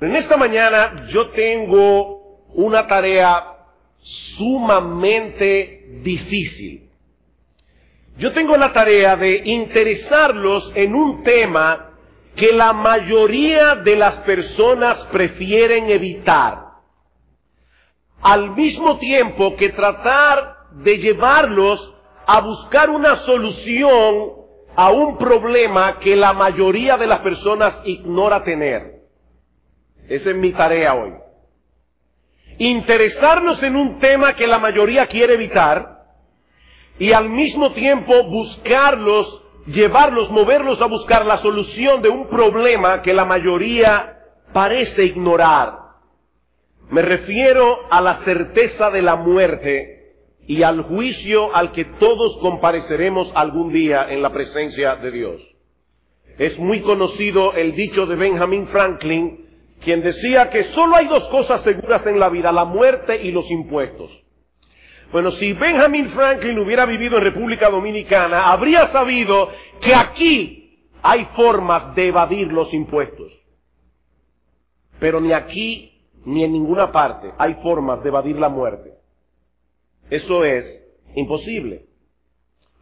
En esta mañana yo tengo una tarea sumamente difícil. Yo tengo la tarea de interesarlos en un tema que la mayoría de las personas prefieren evitar, al mismo tiempo que tratar de llevarlos a buscar una solución a un problema que la mayoría de las personas ignora tener. Esa es mi tarea hoy. Interesarnos en un tema que la mayoría quiere evitar y al mismo tiempo buscarlos, llevarlos, moverlos a buscar la solución de un problema que la mayoría parece ignorar. Me refiero a la certeza de la muerte y al juicio al que todos compareceremos algún día en la presencia de Dios. Es muy conocido el dicho de Benjamin Franklin, quien decía que solo hay dos cosas seguras en la vida, la muerte y los impuestos. Bueno, si Benjamin Franklin hubiera vivido en República Dominicana, habría sabido que aquí hay formas de evadir los impuestos. Pero ni aquí ni en ninguna parte hay formas de evadir la muerte. Eso es imposible.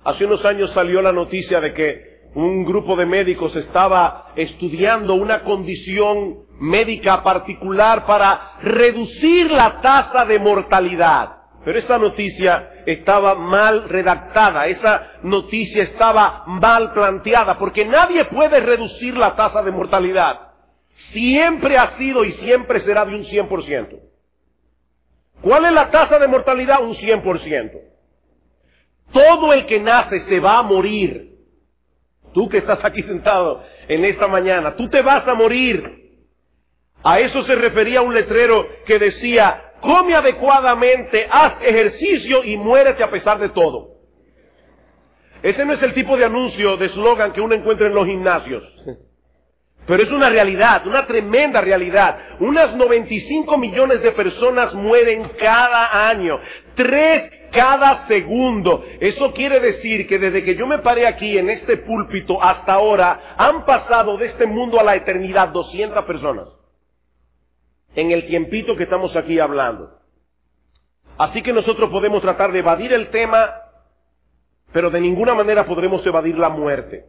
Hace unos años salió la noticia de que un grupo de médicos estaba estudiando una condición médica particular para reducir la tasa de mortalidad. Pero esa noticia estaba mal redactada, esa noticia estaba mal planteada, porque nadie puede reducir la tasa de mortalidad. Siempre ha sido y siempre será de un 100%. ¿Cuál es la tasa de mortalidad? Un 100%. Todo el que nace se va a morir. Tú que estás aquí sentado en esta mañana, tú te vas a morir. A eso se refería un letrero que decía: come adecuadamente, haz ejercicio y muérete a pesar de todo. Ese no es el tipo de anuncio, de eslogan que uno encuentra en los gimnasios. Pero es una realidad, una tremenda realidad. Unas 95 millones de personas mueren cada año. 3 cada segundo. Eso quiere decir que desde que yo me paré aquí en este púlpito hasta ahora, han pasado de este mundo a la eternidad 200 personas. En el tiempito que estamos aquí hablando. Así que nosotros podemos tratar de evadir el tema, pero de ninguna manera podremos evadir la muerte.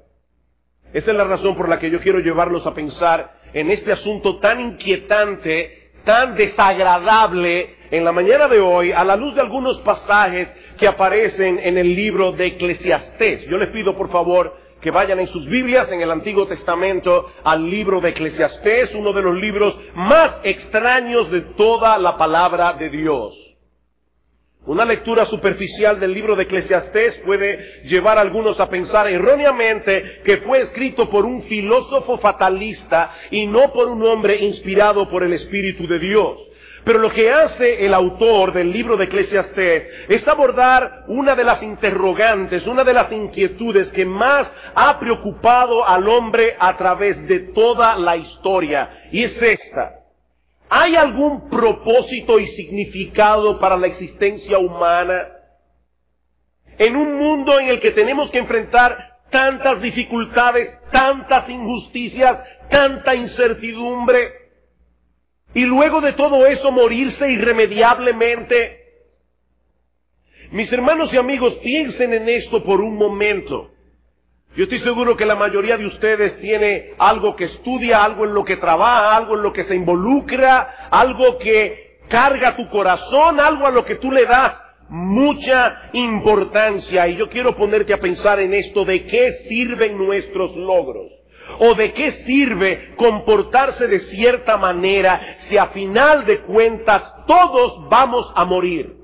Esa es la razón por la que yo quiero llevarlos a pensar en este asunto tan inquietante, tan desagradable en la mañana de hoy, a la luz de algunos pasajes que aparecen en el libro de Eclesiastés. Yo les pido por favor que vayan en sus Biblias, en el Antiguo Testamento, al libro de Eclesiastés, uno de los libros más extraños de toda la palabra de Dios. Una lectura superficial del libro de Eclesiastés puede llevar a algunos a pensar erróneamente que fue escrito por un filósofo fatalista y no por un hombre inspirado por el Espíritu de Dios. Pero lo que hace el autor del libro de Eclesiastés es abordar una de las interrogantes, una de las inquietudes que más ha preocupado al hombre a través de toda la historia. Y es esta: ¿hay algún propósito y significado para la existencia humana? En un mundo en el que tenemos que enfrentar tantas dificultades, tantas injusticias, tanta incertidumbre, y luego de todo eso morirse irremediablemente. Mis hermanos y amigos, piensen en esto por un momento. Yo estoy seguro que la mayoría de ustedes tiene algo que estudia, algo en lo que trabaja, algo en lo que se involucra, algo que carga tu corazón, algo a lo que tú le das mucha importancia. Y yo quiero ponerte a pensar en esto: ¿de qué sirven nuestros logros? ¿O de qué sirve comportarse de cierta manera si a final de cuentas todos vamos a morir?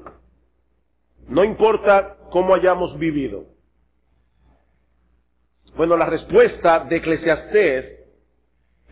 No importa cómo hayamos vivido. Bueno, la respuesta de Eclesiastés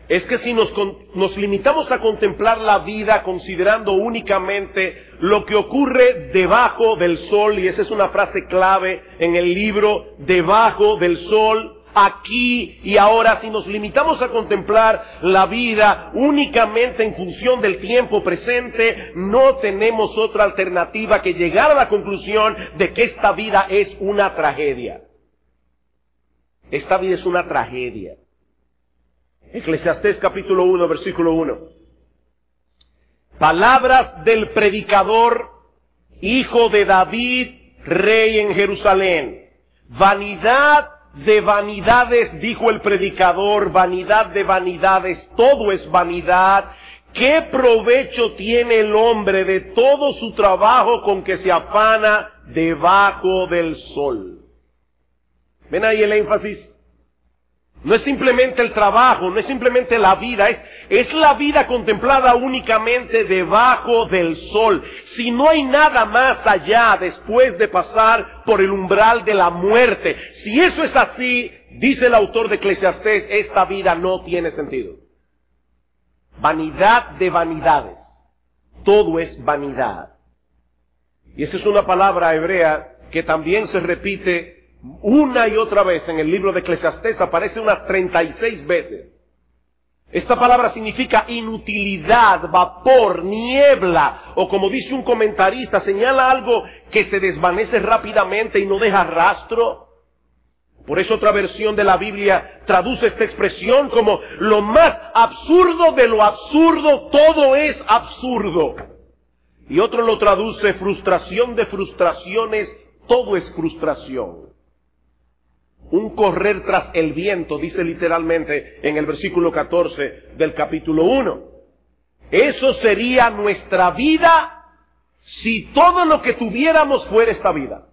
es que si nos limitamos a contemplar la vida considerando únicamente lo que ocurre debajo del sol, y esa es una frase clave en el libro, debajo del sol, aquí y ahora, si nos limitamos a contemplar la vida únicamente en función del tiempo presente, no tenemos otra alternativa que llegar a la conclusión de que esta vida es una tragedia. Esta vida es una tragedia. Eclesiastés capítulo 1, versículo 1. Palabras del predicador, hijo de David, rey en Jerusalén. Vanidad de vanidades, dijo el predicador, vanidad de vanidades, todo es vanidad. ¿Qué provecho tiene el hombre de todo su trabajo con que se afana debajo del sol? ¿Ven ahí el énfasis? No es simplemente el trabajo, no es simplemente la vida, es la vida contemplada únicamente debajo del sol. Si no hay nada más allá después de pasar por el umbral de la muerte, si eso es así, dice el autor de Eclesiastés, esta vida no tiene sentido. Vanidad de vanidades, todo es vanidad. Y esa es una palabra hebrea que también se repite una y otra vez en el libro de Eclesiastés, aparece unas 36 veces. Esta palabra significa inutilidad, vapor, niebla, o como dice un comentarista, señala algo que se desvanece rápidamente y no deja rastro. Por eso otra versión de la Biblia traduce esta expresión como lo más absurdo de lo absurdo, todo es absurdo. Y otro lo traduce frustración de frustraciones, todo es frustración. Un correr tras el viento, dice literalmente en el versículo 14 del capítulo 1. Eso sería nuestra vida si todo lo que tuviéramos fuera esta vida.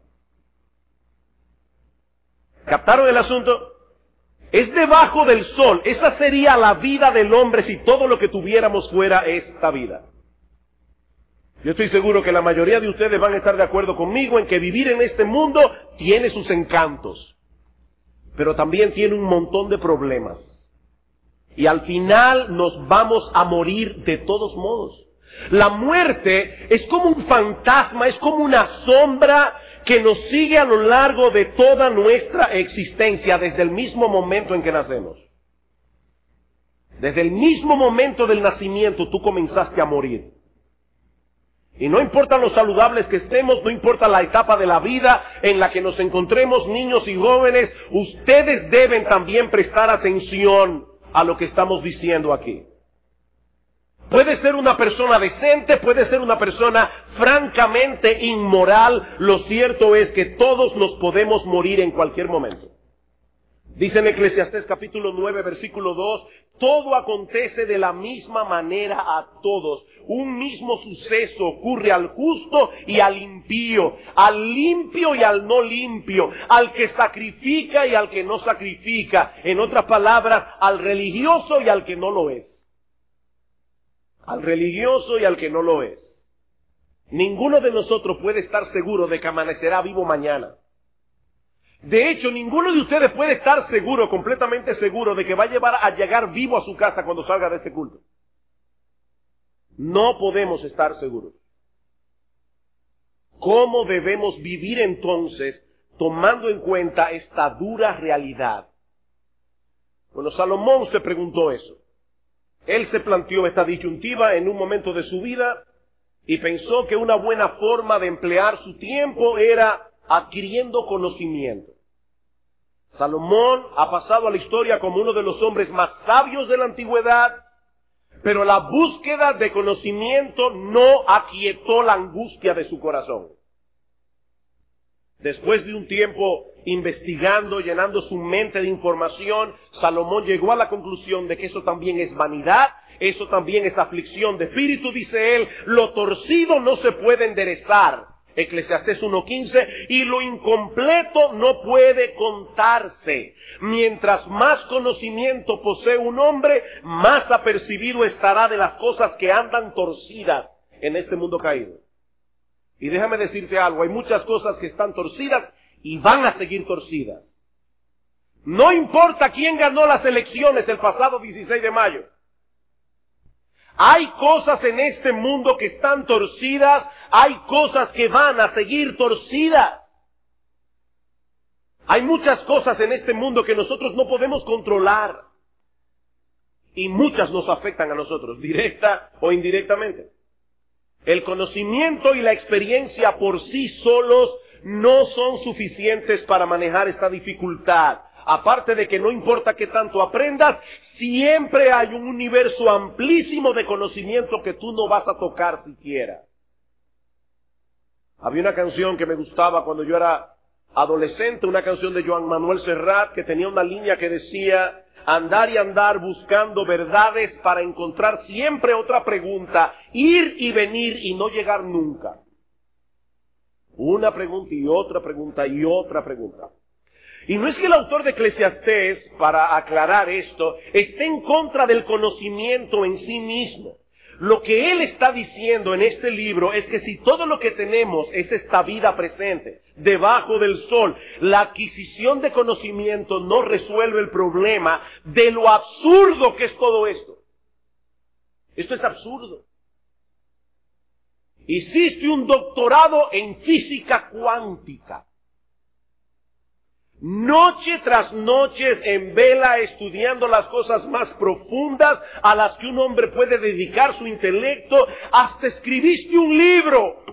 ¿Captaron el asunto? Es debajo del sol. Esa sería la vida del hombre si todo lo que tuviéramos fuera esta vida. Yo estoy seguro que la mayoría de ustedes van a estar de acuerdo conmigo en que vivir en este mundo tiene sus encantos, pero también tiene un montón de problemas. Y al final nos vamos a morir de todos modos. La muerte es como un fantasma, es como una sombra que nos sigue a lo largo de toda nuestra existencia, desde el mismo momento en que nacemos. Desde el mismo momento del nacimiento tú comenzaste a morir. Y no importa lo saludables que estemos, no importa la etapa de la vida en la que nos encontremos, niños y jóvenes, ustedes deben también prestar atención a lo que estamos diciendo aquí. Puede ser una persona decente, puede ser una persona francamente inmoral, lo cierto es que todos nos podemos morir en cualquier momento. Dice en Eclesiastés capítulo 9, versículo 2, todo acontece de la misma manera a todos. Un mismo suceso ocurre al justo y al impío, al limpio y al no limpio, al que sacrifica y al que no sacrifica. En otras palabras, al religioso y al que no lo es. Al religioso y al que no lo es. Ninguno de nosotros puede estar seguro de que amanecerá vivo mañana. De hecho, ninguno de ustedes puede estar seguro, completamente seguro, de que va a llegar vivo a su casa cuando salga de este culto. No podemos estar seguros. ¿Cómo debemos vivir entonces, tomando en cuenta esta dura realidad? Bueno, Salomón se preguntó eso. Él se planteó esta disyuntiva en un momento de su vida y pensó que una buena forma de emplear su tiempo era adquiriendo conocimiento. Salomón ha pasado a la historia como uno de los hombres más sabios de la antigüedad, pero la búsqueda de conocimiento no aquietó la angustia de su corazón. Después de un tiempo investigando, llenando su mente de información, Salomón llegó a la conclusión de que eso también es vanidad, eso también es aflicción de espíritu, dice él, lo torcido no se puede enderezar, Eclesiastés 1:15, y lo incompleto no puede contarse. Mientras más conocimiento posee un hombre, más apercibido estará de las cosas que andan torcidas en este mundo caído. Y déjame decirte algo, hay muchas cosas que están torcidas y van a seguir torcidas. No importa quién ganó las elecciones el pasado 16 de mayo. Hay cosas en este mundo que están torcidas, hay cosas que van a seguir torcidas. Hay muchas cosas en este mundo que nosotros no podemos controlar. Y muchas nos afectan a nosotros, directa o indirectamente. El conocimiento y la experiencia por sí solos no son suficientes para manejar esta dificultad. aparte de que no importa qué tanto aprendas, siempre hay un universo amplísimo de conocimiento que tú no vas a tocar siquiera. Había una canción que me gustaba cuando yo era adolescente, una canción de Joan Manuel Serrat, que tenía una línea que decía: andar y andar buscando verdades para encontrar siempre otra pregunta, ir y venir y no llegar nunca. Una pregunta y otra pregunta y otra pregunta. Y no es que el autor de Eclesiastés, para aclarar esto, esté en contra del conocimiento en sí mismo. Lo que él está diciendo en este libro es que si todo lo que tenemos es esta vida presente, debajo del sol, la adquisición de conocimiento no resuelve el problema de lo absurdo que es todo esto. Esto es absurdo. Hiciste un doctorado en física cuántica. Noche tras noche en vela estudiando las cosas más profundas a las que un hombre puede dedicar su intelecto, hasta escribiste un libro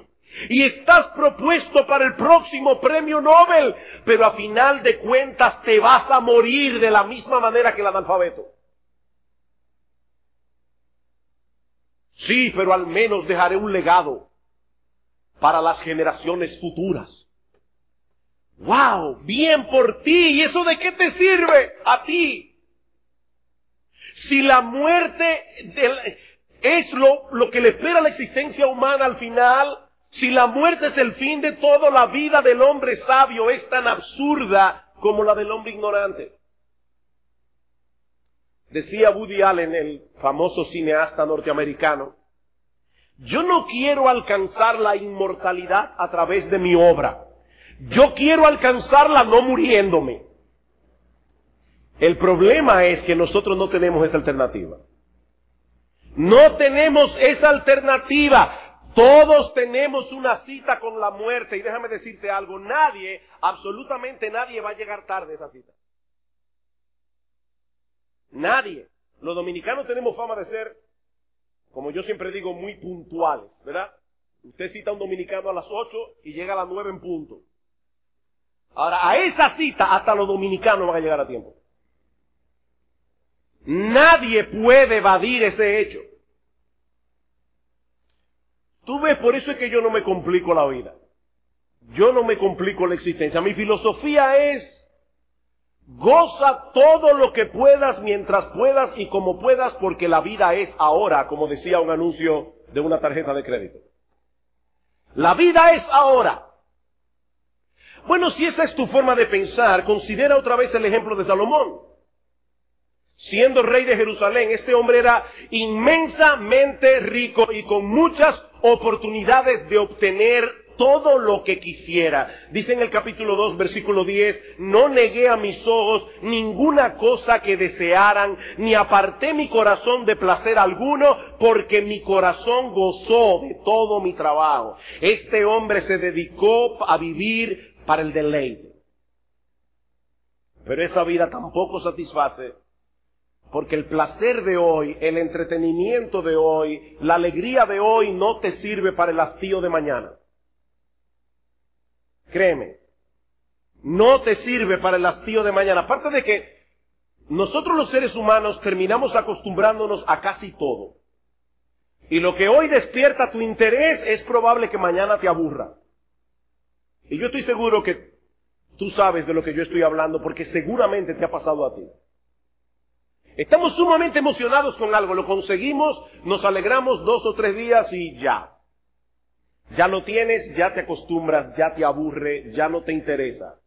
y estás propuesto para el próximo premio Nobel, pero a final de cuentas te vas a morir de la misma manera que el analfabeto. Sí, pero al menos dejaré un legado para las generaciones futuras. ¡Wow! Bien por ti. ¿Y eso de qué te sirve a ti? Si la muerte es lo que le espera a la existencia humana al final, si la muerte es el fin de todo, la vida del hombre sabio es tan absurda como la del hombre ignorante. Decía Woody Allen, el famoso cineasta norteamericano: yo no quiero alcanzar la inmortalidad a través de mi obra. Yo quiero alcanzarla no muriéndome. El problema es que nosotros no tenemos esa alternativa. No tenemos esa alternativa. Todos tenemos una cita con la muerte. Y déjame decirte algo, nadie, absolutamente nadie va a llegar tarde a esa cita. Nadie. Los dominicanos tenemos fama de ser, como yo siempre digo, muy puntuales, ¿verdad? Usted cita a un dominicano a las 8 y llega a las 9 en punto. Ahora, a esa cita hasta los dominicanos van a llegar a tiempo. Nadie puede evadir ese hecho. Tú ves, por eso es que yo no me complico la vida. Yo no me complico la existencia. Mi filosofía es: goza todo lo que puedas, mientras puedas y como puedas, porque la vida es ahora, como decía un anuncio de una tarjeta de crédito. La vida es ahora. Bueno, si esa es tu forma de pensar, considera otra vez el ejemplo de Salomón. Siendo rey de Jerusalén, este hombre era inmensamente rico y con muchas oportunidades de obtener todo lo que quisiera. Dice en el capítulo 2, versículo 10, no negué a mis ojos ninguna cosa que desearan, ni aparté mi corazón de placer alguno, porque mi corazón gozó de todo mi trabajo. Este hombre se dedicó a vivir para el deleite. Pero esa vida tampoco satisface, porque el placer de hoy, el entretenimiento de hoy, la alegría de hoy no te sirve para el hastío de mañana. Créeme, no te sirve para el hastío de mañana. Aparte de que nosotros los seres humanos terminamos acostumbrándonos a casi todo. Y lo que hoy despierta tu interés es probable que mañana te aburra. Y yo estoy seguro que tú sabes de lo que yo estoy hablando, porque seguramente te ha pasado a ti. Estamos sumamente emocionados con algo, lo conseguimos, nos alegramos 2 o 3 días y ya. Ya lo tienes, ya te acostumbras, ya te aburre, ya no te interesa.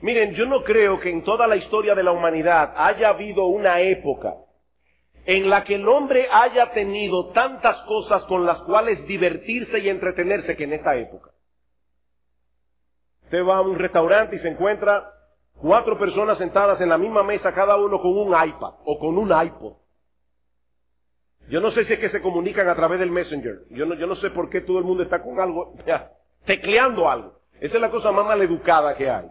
Miren, yo no creo que en toda la historia de la humanidad haya habido una época en la que el hombre haya tenido tantas cosas con las cuales divertirse y entretenerse que en esta época. Usted va a un restaurante y se encuentra 4 personas sentadas en la misma mesa, cada uno con un iPad o con un iPod. Yo no sé si es que se comunican a través del Messenger. Yo no sé por qué todo el mundo está con algo, tecleando algo. Esa es la cosa más maleducada que hay.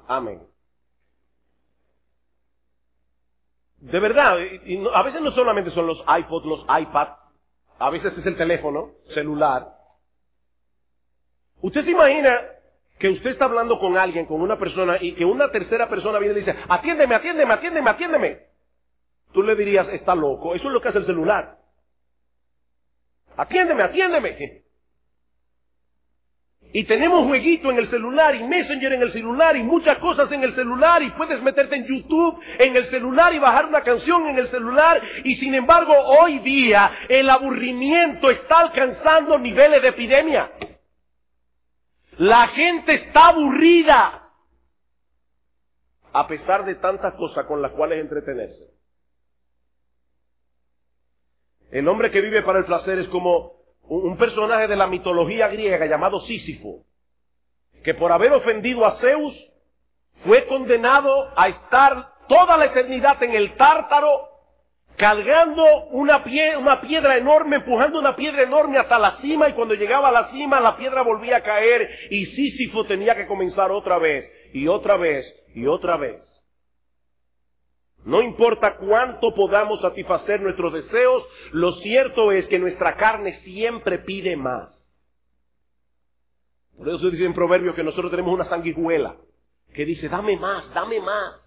Amén. De verdad, a veces no solamente son los iPods, los iPads, a veces es el teléfono celular. Usted se imagina que usted está hablando con alguien, con una persona, y que una tercera persona viene y le dice, atiéndeme, atiéndeme, atiéndeme, atiéndeme. Tú le dirías, está loco. Eso es lo que hace el celular. Atiéndeme, atiéndeme. Y tenemos jueguito en el celular, y Messenger en el celular, y muchas cosas en el celular, y puedes meterte en YouTube en el celular y bajar una canción en el celular, y sin embargo hoy día el aburrimiento está alcanzando niveles de epidemia. La gente está aburrida, a pesar de tantas cosas con las cuales entretenerse. El hombre que vive para el placer es como un personaje de la mitología griega llamado Sísifo, que por haber ofendido a Zeus fue condenado a estar toda la eternidad en el Tártaro, cargando una piedra enorme, empujando una piedra enorme hasta la cima, y cuando llegaba a la cima la piedra volvía a caer y Sísifo tenía que comenzar otra vez, y otra vez, y otra vez. No importa cuánto podamos satisfacer nuestros deseos, lo cierto es que nuestra carne siempre pide más. Por eso se dice en Proverbios que nosotros tenemos una sanguijuela que dice, dame más, dame más.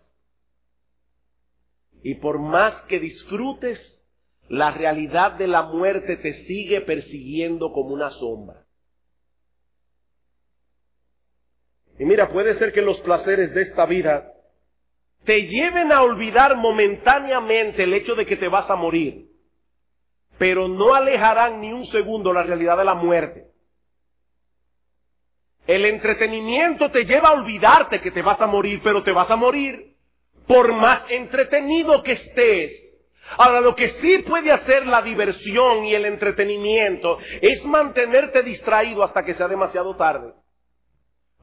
Y por más que disfrutes, la realidad de la muerte te sigue persiguiendo como una sombra. Y mira, puede ser que los placeres de esta vida te lleven a olvidar momentáneamente el hecho de que te vas a morir, pero no alejarán ni un segundo la realidad de la muerte. El entretenimiento te lleva a olvidarte que te vas a morir, pero te vas a morir, por más entretenido que estés. Ahora, lo que sí puede hacer la diversión y el entretenimiento es mantenerte distraído hasta que sea demasiado tarde.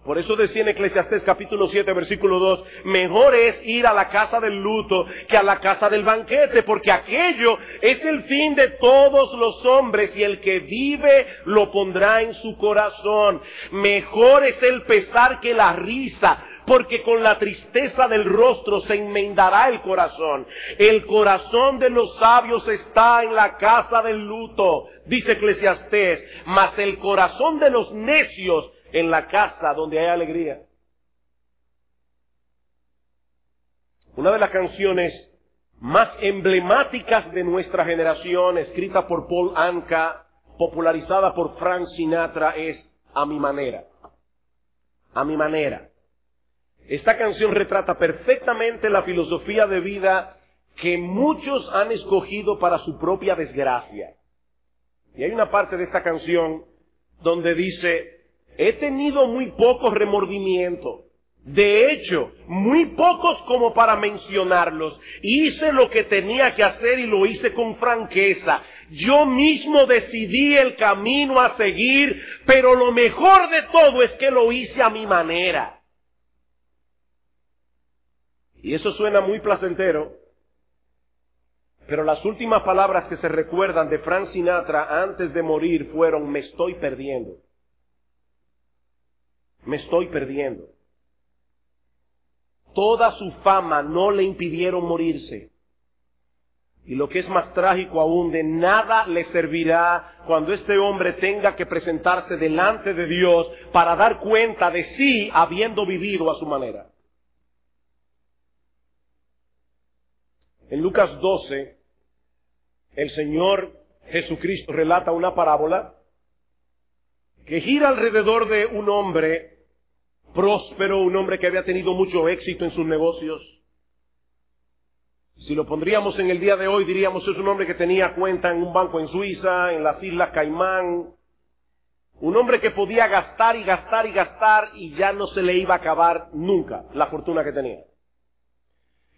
Por eso decía en Eclesiastés capítulo 7 versículo 2, mejor es ir a la casa del luto que a la casa del banquete, porque aquello es el fin de todos los hombres y el que vive lo pondrá en su corazón. Mejor es el pesar que la risa, porque con la tristeza del rostro se enmendará el corazón. El corazón de los sabios está en la casa del luto, dice Eclesiastés, mas el corazón de los necios en la casa donde hay alegría. Una de las canciones más emblemáticas de nuestra generación, escrita por Paul Anka, popularizada por Frank Sinatra, es A mi manera. A mi manera. Esta canción retrata perfectamente la filosofía de vida que muchos han escogido para su propia desgracia. Y hay una parte de esta canción donde dice, he tenido muy pocos remordimientos. De hecho, muy pocos como para mencionarlos. Hice lo que tenía que hacer y lo hice con franqueza. Yo mismo decidí el camino a seguir, pero lo mejor de todo es que lo hice a mi manera. Y eso suena muy placentero, pero las últimas palabras que se recuerdan de Frank Sinatra antes de morir fueron, me estoy perdiendo. Me estoy perdiendo. Toda su fama no le impidieron morirse. Y lo que es más trágico aún, de nada le servirá cuando este hombre tenga que presentarse delante de Dios para dar cuenta de sí habiendo vivido a su manera. En Lucas 12, el Señor Jesucristo relata una parábola que gira alrededor de un hombre próspero, un hombre que había tenido mucho éxito en sus negocios. Si lo pondríamos en el día de hoy, diríamos es un hombre que tenía cuenta en un banco en Suiza, en las Islas Caimán. Un hombre que podía gastar y gastar y gastar y ya no se le iba a acabar nunca la fortuna que tenía.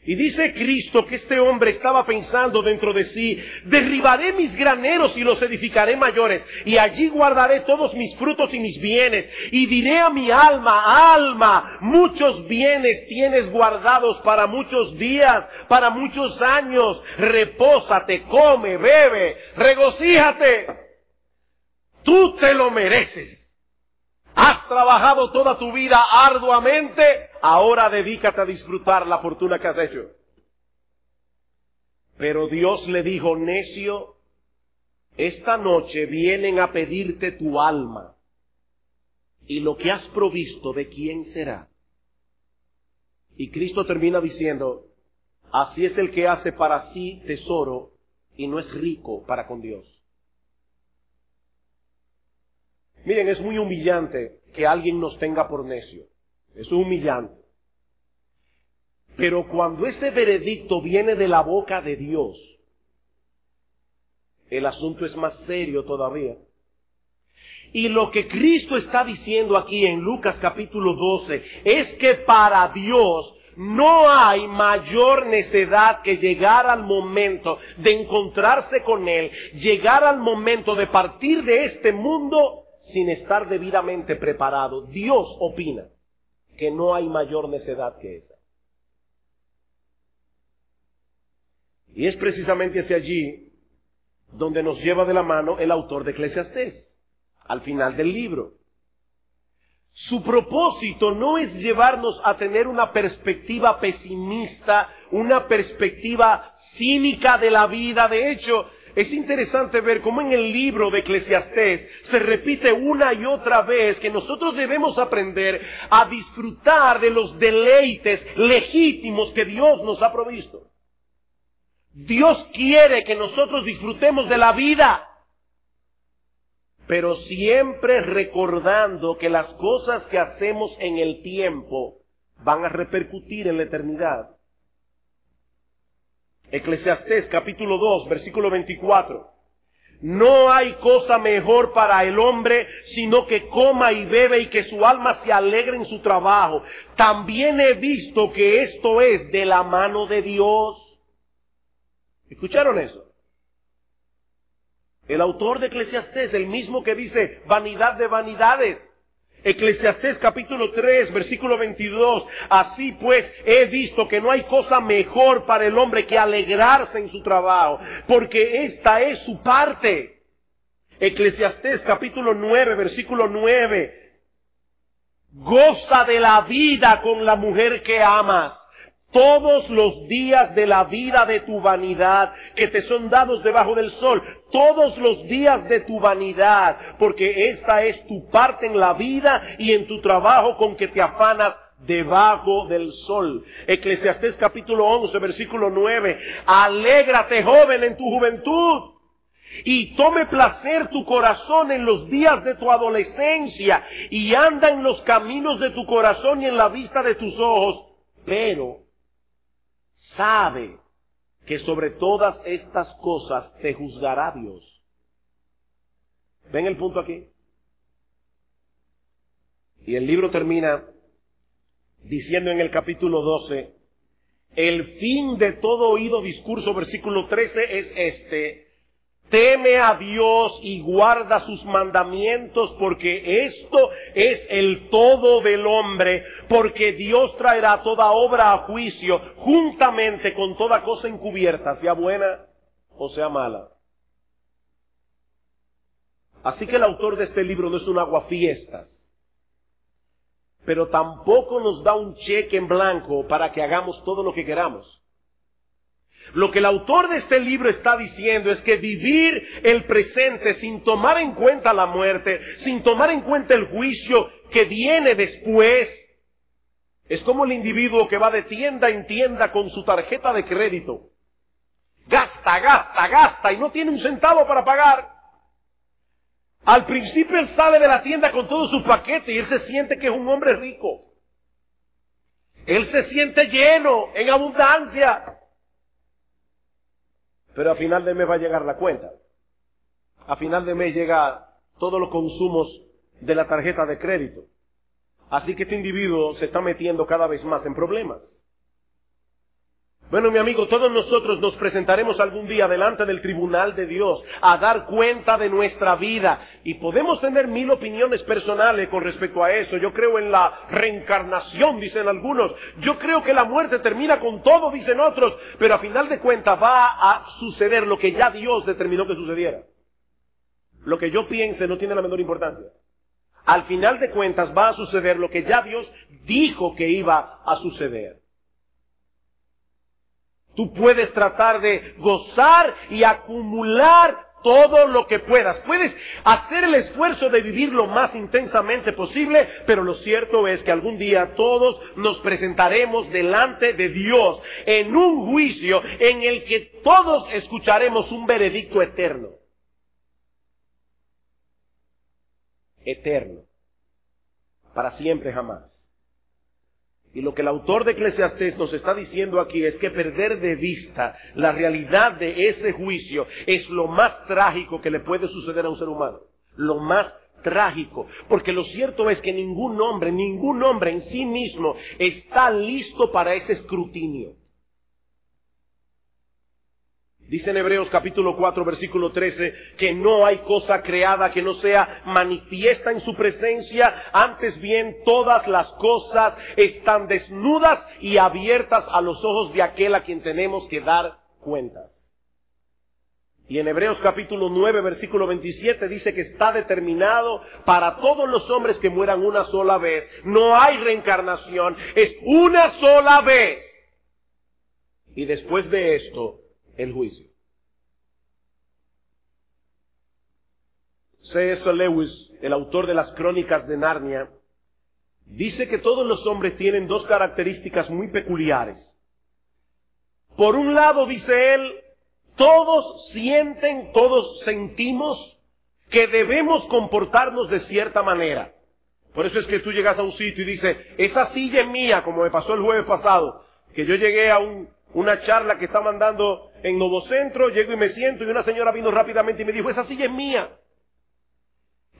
Y dice Cristo que este hombre estaba pensando dentro de sí, derribaré mis graneros y los edificaré mayores, y allí guardaré todos mis frutos y mis bienes, y diré a mi alma, alma, muchos bienes tienes guardados para muchos días, para muchos años, repósate, come, bebe, regocíjate, tú te lo mereces. Has trabajado toda tu vida arduamente, ahora dedícate a disfrutar la fortuna que has hecho. Pero Dios le dijo, necio, esta noche vienen a pedirte tu alma. Y lo que has provisto, ¿de quién será? Y Cristo termina diciendo, así es el que hace para sí tesoro y no es rico para con Dios. Miren, es muy humillante que alguien nos tenga por necio. Eso es humillante. Pero cuando ese veredicto viene de la boca de Dios, el asunto es más serio todavía. Y lo que Cristo está diciendo aquí en Lucas capítulo 12 es que para Dios no hay mayor necedad que llegar al momento de encontrarse con Él, llegar al momento de partir de este mundo sin estar debidamente preparado. Dios opina que no hay mayor necedad que esa. Y es precisamente hacia allí donde nos lleva de la mano el autor de Eclesiastés, al final del libro. Su propósito no es llevarnos a tener una perspectiva pesimista, una perspectiva cínica de la vida. De hecho, es interesante ver cómo en el libro de Eclesiastés se repite una y otra vez que nosotros debemos aprender a disfrutar de los deleites legítimos que Dios nos ha provisto. Dios quiere que nosotros disfrutemos de la vida, pero siempre recordando que las cosas que hacemos en el tiempo van a repercutir en la eternidad. Eclesiastés capítulo 2, versículo 24. No hay cosa mejor para el hombre sino que coma y bebe y que su alma se alegre en su trabajo. También he visto que esto es de la mano de Dios. ¿Escucharon eso? El autor de Eclesiastés, el mismo que dice vanidad de vanidades. Eclesiastés capítulo 3, versículo 22. Así pues, he visto que no hay cosa mejor para el hombre que alegrarse en su trabajo, porque esta es su parte. Eclesiastés capítulo 9, versículo 9. Goza de la vida con la mujer que amas todos los días de la vida de tu vanidad, que te son dados debajo del sol, todos los días de tu vanidad, porque esta es tu parte en la vida y en tu trabajo con que te afanas debajo del sol. Eclesiastés capítulo 11, versículo 9. Alégrate, joven, en tu juventud, y tome placer tu corazón en los días de tu adolescencia, y anda en los caminos de tu corazón y en la vista de tus ojos, pero sabe que sobre todas estas cosas te juzgará Dios. ¿Ven el punto aquí? Y el libro termina diciendo en el capítulo 12, el fin de todo oído discurso, versículo 13, es este: teme a Dios y guarda sus mandamientos, porque esto es el todo del hombre, porque Dios traerá toda obra a juicio, juntamente con toda cosa encubierta, sea buena o sea mala. Así que el autor de este libro no es un aguafiestas, pero tampoco nos da un cheque en blanco para que hagamos todo lo que queramos. Lo que el autor de este libro está diciendo es que vivir el presente sin tomar en cuenta la muerte, sin tomar en cuenta el juicio que viene después, es como el individuo que va de tienda en tienda con su tarjeta de crédito. Gasta, gasta, gasta y no tiene un centavo para pagar. Al principio él sale de la tienda con todo su paquete y él se siente que es un hombre rico. Él se siente lleno, en abundancia. Pero a final de mes va a llegar la cuenta. A final de mes llega todos los consumos de la tarjeta de crédito. Así que este individuo se está metiendo cada vez más en problemas. Bueno, mi amigo, todos nosotros nos presentaremos algún día delante del tribunal de Dios a dar cuenta de nuestra vida. Y podemos tener 1000 opiniones personales con respecto a eso. Yo creo en la reencarnación, dicen algunos. Yo creo que la muerte termina con todo, dicen otros. Pero a final de cuentas va a suceder lo que ya Dios determinó que sucediera. Lo que yo piense no tiene la menor importancia. Al final de cuentas va a suceder lo que ya Dios dijo que iba a suceder. Tú puedes tratar de gozar y acumular todo lo que puedas. Puedes hacer el esfuerzo de vivir lo más intensamente posible, pero lo cierto es que algún día todos nos presentaremos delante de Dios en un juicio en el que todos escucharemos un veredicto eterno. Eterno. Para siempre jamás. Y lo que el autor de Eclesiastés nos está diciendo aquí es que perder de vista la realidad de ese juicio es lo más trágico que le puede suceder a un ser humano. Lo más trágico. Porque lo cierto es que ningún hombre en sí mismo está listo para ese escrutinio. Dice en Hebreos capítulo 4 versículo 13 que no hay cosa creada que no sea manifiesta en su presencia, antes bien todas las cosas están desnudas y abiertas a los ojos de aquel a quien tenemos que dar cuentas. Y en Hebreos capítulo 9 versículo 27 dice que está determinado para todos los hombres que mueran una sola vez. No hay reencarnación, es una sola vez. Y después de esto, el juicio. C.S. Lewis, el autor de las Crónicas de Narnia, dice que todos los hombres tienen dos características muy peculiares. Por un lado, dice él, todos sienten, todos sentimos que debemos comportarnos de cierta manera. Por eso es que tú llegas a un sitio y dices, esa silla es mía, como me pasó el jueves pasado, que yo llegué a una charla que estaban dando en Novocentro, llego y me siento y una señora vino rápidamente y me dijo, esa silla es mía.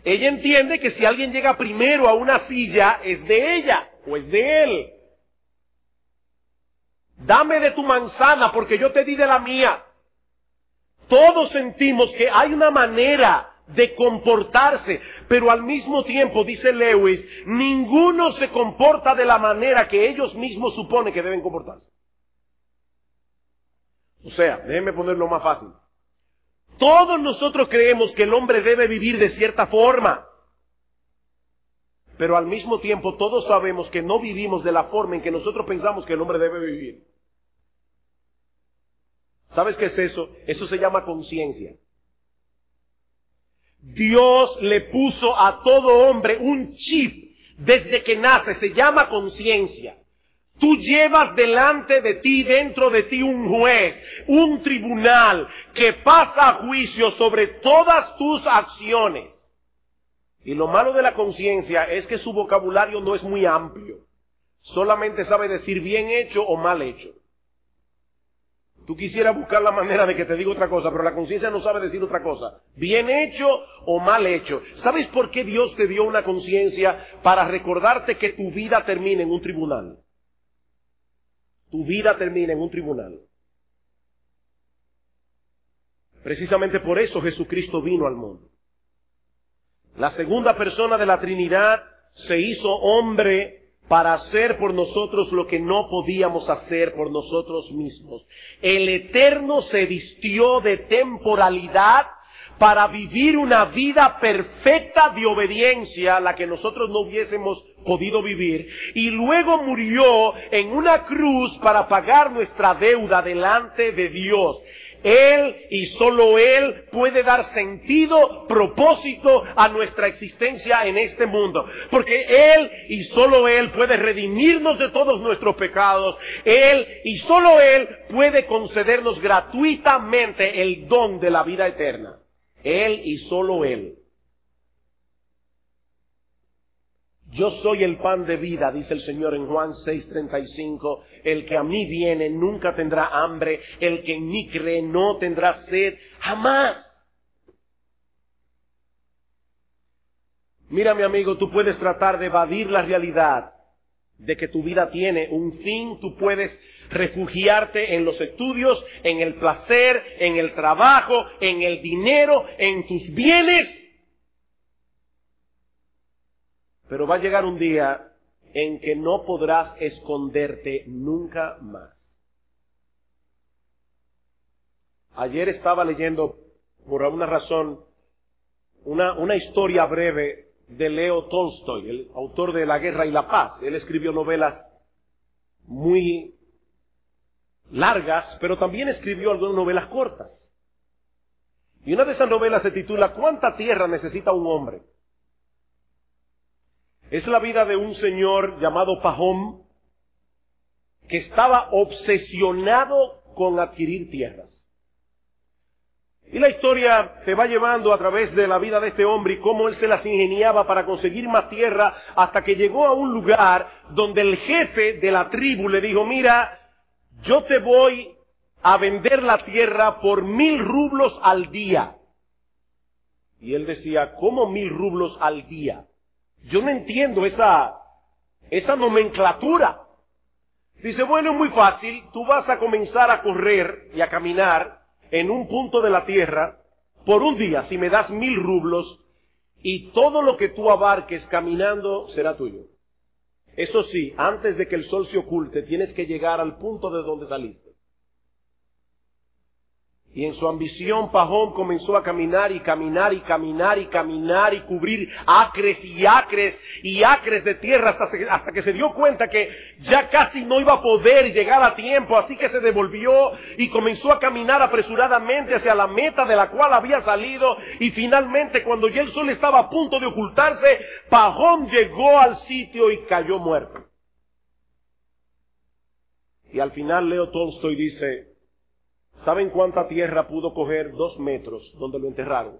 Ella entiende que si alguien llega primero a una silla, es de ella o es de él. Dame de tu manzana porque yo te di de la mía. Todos sentimos que hay una manera de comportarse, pero al mismo tiempo, dice Lewis, ninguno se comporta de la manera que ellos mismos suponen que deben comportarse. O sea, déjenme ponerlo más fácil. Todos nosotros creemos que el hombre debe vivir de cierta forma, pero al mismo tiempo todos sabemos que no vivimos de la forma en que nosotros pensamos que el hombre debe vivir. ¿Sabes qué es eso? Eso se llama conciencia. Dios le puso a todo hombre un chip desde que nace, se llama conciencia. Tú llevas delante de ti, dentro de ti, un juez, un tribunal que pasa juicio sobre todas tus acciones. Y lo malo de la conciencia es que su vocabulario no es muy amplio. Solamente sabe decir bien hecho o mal hecho. Tú quisieras buscar la manera de que te diga otra cosa, pero la conciencia no sabe decir otra cosa. Bien hecho o mal hecho. ¿Sabes por qué Dios te dio una conciencia? Para recordarte que tu vida termina en un tribunal. Tu vida termina en un tribunal. Precisamente por eso Jesucristo vino al mundo. La segunda persona de la Trinidad se hizo hombre para hacer por nosotros lo que no podíamos hacer por nosotros mismos. El Eterno se vistió de temporalidad para vivir una vida perfecta de obediencia, la que nosotros no hubiésemos podido vivir, y luego murió en una cruz para pagar nuestra deuda delante de Dios. Él y solo Él puede dar sentido, propósito a nuestra existencia en este mundo. Porque Él y solo Él puede redimirnos de todos nuestros pecados. Él y solo Él puede concedernos gratuitamente el don de la vida eterna. Él y solo Él. Yo soy el pan de vida, dice el Señor en Juan 6:35. El que a mí viene nunca tendrá hambre. El que en mí cree no tendrá sed jamás. Mira, mi amigo, tú puedes tratar de evadir la realidad de que tu vida tiene un fin. Tú puedes refugiarte en los estudios, en el placer, en el trabajo, en el dinero, en tus bienes. Pero va a llegar un día en que no podrás esconderte nunca más. Ayer estaba leyendo, por alguna razón, una historia breve de Leo Tolstoy, el autor de La Guerra y la Paz. Él escribió novelas muy largas, pero también escribió algunas novelas cortas. Y una de esas novelas se titula ¿Cuánta tierra necesita un hombre? Es la vida de un señor llamado Pahom que estaba obsesionado con adquirir tierras. Y la historia te va llevando a través de la vida de este hombre y cómo él se las ingeniaba para conseguir más tierra hasta que llegó a un lugar donde el jefe de la tribu le dijo, mira, yo te voy a vender la tierra por 1000 rublos al día. Y él decía, ¿cómo 1000 rublos al día? Yo no entiendo esa nomenclatura. Dice, bueno, es muy fácil, tú vas a comenzar a correr y a caminar en un punto de la tierra por un día, si me das 1000 rublos, y todo lo que tú abarques caminando será tuyo. Eso sí, antes de que el sol se oculte, tienes que llegar al punto de donde saliste. Y en su ambición, Pahom comenzó a caminar y caminar y caminar y caminar y cubrir acres y acres y acres de tierra hasta que se dio cuenta que ya casi no iba a poder llegar a tiempo, así que se devolvió y comenzó a caminar apresuradamente hacia la meta de la cual había salido, y finalmente cuando ya el sol estaba a punto de ocultarse, Pahom llegó al sitio y cayó muerto. Y al final Leo Tolstoy dice, ¿saben cuánta tierra pudo coger 2 metros donde lo enterraron?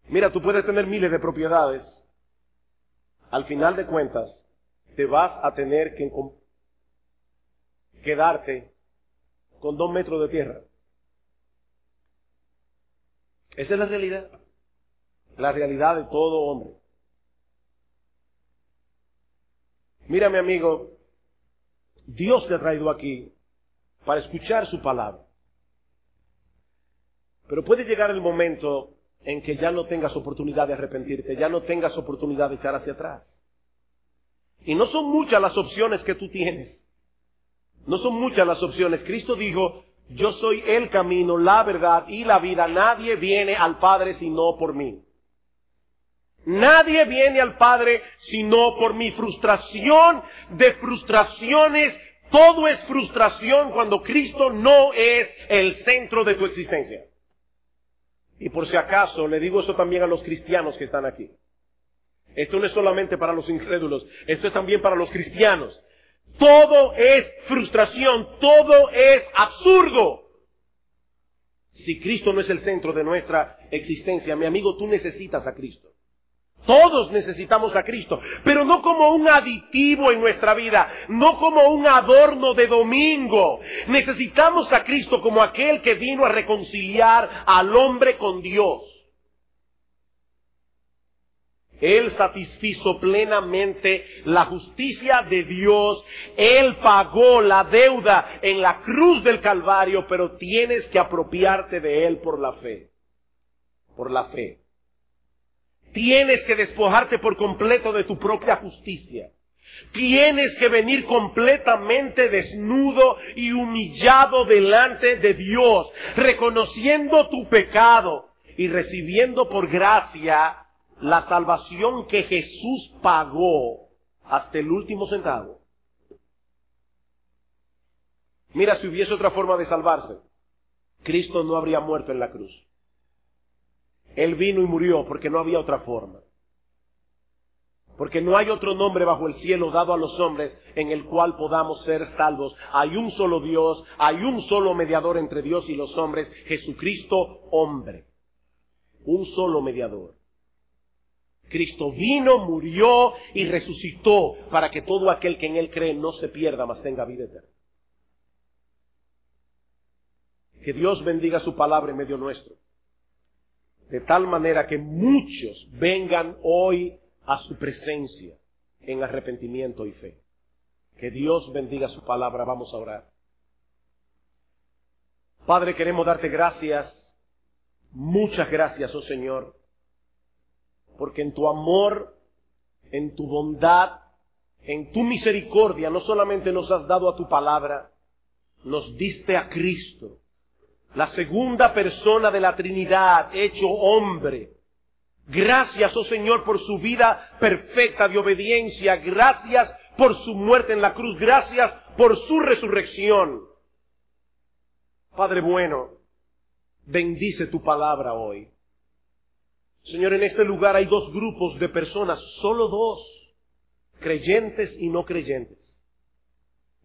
Mira, tú puedes tener miles de propiedades. Al final de cuentas, te vas a tener que quedarte con 2 metros de tierra. Esa es la realidad de todo hombre. Mira, mi amigo, Dios te ha traído aquí para escuchar su palabra. Pero puede llegar el momento en que ya no tengas oportunidad de arrepentirte, ya no tengas oportunidad de echar hacia atrás. Y no son muchas las opciones que tú tienes. No son muchas las opciones. Cristo dijo, yo soy el camino, la verdad y la vida. Nadie viene al Padre sino por mí. Nadie viene al Padre sino por mi frustración de frustraciones. Todo es frustración cuando Cristo no es el centro de tu existencia. Y por si acaso, le digo eso también a los cristianos que están aquí. Esto no es solamente para los incrédulos, esto es también para los cristianos. Todo es frustración, todo es absurdo. Si Cristo no es el centro de nuestra existencia, mi amigo, tú necesitas a Cristo. Todos necesitamos a Cristo, pero no como un aditivo en nuestra vida, no como un adorno de domingo. Necesitamos a Cristo como aquel que vino a reconciliar al hombre con Dios. Él satisfizo plenamente la justicia de Dios. Él pagó la deuda en la cruz del Calvario, pero tienes que apropiarte de Él por la fe. Por la fe. Tienes que despojarte por completo de tu propia justicia. Tienes que venir completamente desnudo y humillado delante de Dios, reconociendo tu pecado y recibiendo por gracia la salvación que Jesús pagó hasta el último centavo. Mira, si hubiese otra forma de salvarse, Cristo no habría muerto en la cruz. Él vino y murió porque no había otra forma. Porque no hay otro nombre bajo el cielo dado a los hombres en el cual podamos ser salvos. Hay un solo Dios, hay un solo mediador entre Dios y los hombres, Jesucristo hombre. Un solo mediador. Cristo vino, murió y resucitó para que todo aquel que en Él cree no se pierda, mas tenga vida eterna. Que Dios bendiga su palabra en medio nuestro. De tal manera que muchos vengan hoy a su presencia en arrepentimiento y fe. Que Dios bendiga su palabra. Vamos a orar. Padre, queremos darte gracias, muchas gracias, oh Señor, porque en tu amor, en tu bondad, en tu misericordia, no solamente nos has dado a tu palabra, nos diste a Cristo, la segunda persona de la Trinidad, hecho hombre. Gracias, oh Señor, por su vida perfecta de obediencia. Gracias por su muerte en la cruz. Gracias por su resurrección. Padre bueno, bendice tu palabra hoy. Señor, en este lugar hay dos grupos de personas, solo dos, creyentes y no creyentes.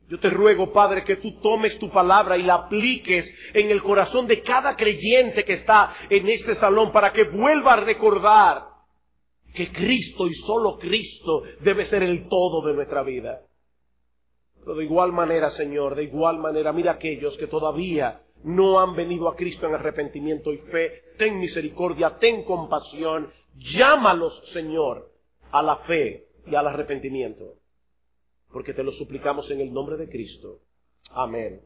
Yo te ruego, Padre, que tú tomes tu palabra y la apliques en el corazón de cada creyente que está en este salón para que vuelva a recordar que Cristo y solo Cristo debe ser el todo de nuestra vida. Pero de igual manera, Señor, de igual manera, mira aquellos que todavía no han venido a Cristo en arrepentimiento y fe. Ten misericordia, ten compasión. Llámalos, Señor, a la fe y al arrepentimiento. Porque te lo suplicamos en el nombre de Cristo. Amén.